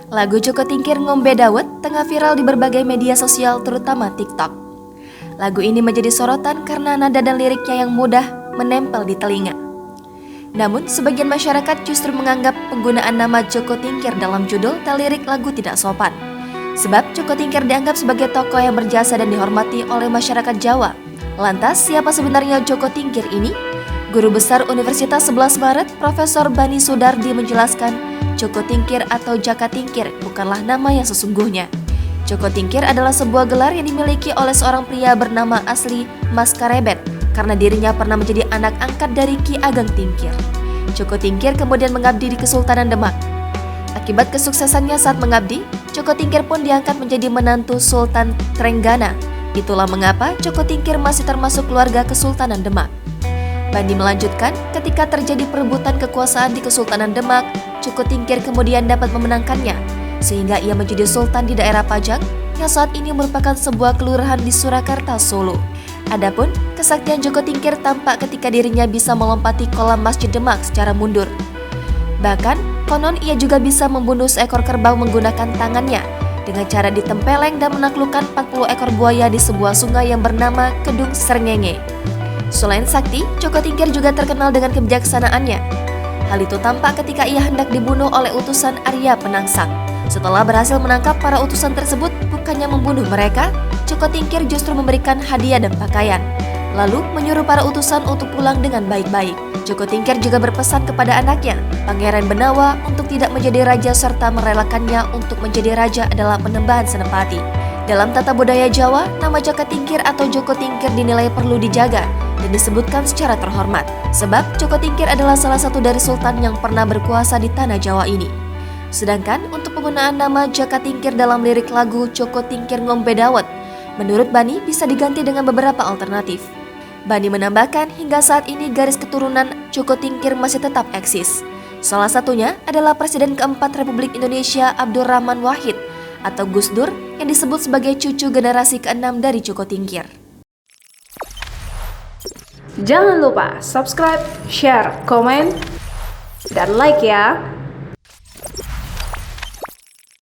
Lagu Joko Tingkir Ngombe Dawet tengah viral di berbagai media sosial terutama TikTok. Lagu ini menjadi sorotan karena nada dan liriknya yang mudah menempel di telinga. Namun, sebagian masyarakat justru menganggap penggunaan nama Joko Tingkir dalam judul dan lirik lagu tidak sopan. Sebab Joko Tingkir dianggap sebagai tokoh yang berjasa dan dihormati oleh masyarakat Jawa. Lantas, siapa sebenarnya Joko Tingkir ini? Guru Besar Universitas 11 Maret, Profesor Bani Sudardi menjelaskan, Joko Tingkir atau Jaka Tingkir bukanlah nama yang sesungguhnya. Joko Tingkir adalah sebuah gelar yang dimiliki oleh seorang pria bernama asli Mas Karebet karena dirinya pernah menjadi anak angkat dari Ki Ageng Tingkir. Joko Tingkir kemudian mengabdi di Kesultanan Demak. Akibat kesuksesannya saat mengabdi, Joko Tingkir pun diangkat menjadi menantu Sultan Trenggana. Itulah mengapa Joko Tingkir masih termasuk keluarga Kesultanan Demak. Bani melanjutkan, ketika terjadi perebutan kekuasaan di Kesultanan Demak, Joko Tingkir kemudian dapat memenangkannya, sehingga ia menjadi sultan di daerah Pajang yang saat ini merupakan sebuah kelurahan di Surakarta, Solo. Adapun kesaktian Joko Tingkir tampak ketika dirinya bisa melompati kolam Masjid Demak secara mundur. Bahkan, konon ia juga bisa membunuh seekor kerbau menggunakan tangannya dengan cara ditempeleng dan menaklukkan 40 ekor buaya di sebuah sungai yang bernama Kedung Srengenge. Selain sakti, Joko Tingkir juga terkenal dengan kebijaksanaannya. Hal itu tampak ketika ia hendak dibunuh oleh utusan Arya Penangsang. Setelah berhasil menangkap para utusan tersebut, bukannya membunuh mereka, Joko Tingkir justru memberikan hadiah dan pakaian, lalu menyuruh para utusan untuk pulang dengan baik-baik. Joko Tingkir juga berpesan kepada anaknya, Pangeran Benawa, untuk tidak menjadi raja serta merelakannya untuk menjadi raja adalah penembahan senepati. Dalam tata budaya Jawa, nama Jaka Tingkir atau Joko Tingkir dinilai perlu dijaga dan disebutkan secara terhormat. Sebab Joko Tingkir adalah salah satu dari sultan yang pernah berkuasa di tanah Jawa ini. Sedangkan untuk penggunaan nama Jaka Tingkir dalam lirik lagu Joko Tingkir Ngombe Dawet, menurut Bani bisa diganti dengan beberapa alternatif. Bani menambahkan hingga saat ini garis keturunan Joko Tingkir masih tetap eksis. Salah satunya adalah Presiden keempat Republik Indonesia Abdurrahman Wahid atau Gus Dur yang disebut sebagai cucu generasi ke-6 dari Joko Tingkir. Jangan lupa subscribe, share, komen, dan like ya!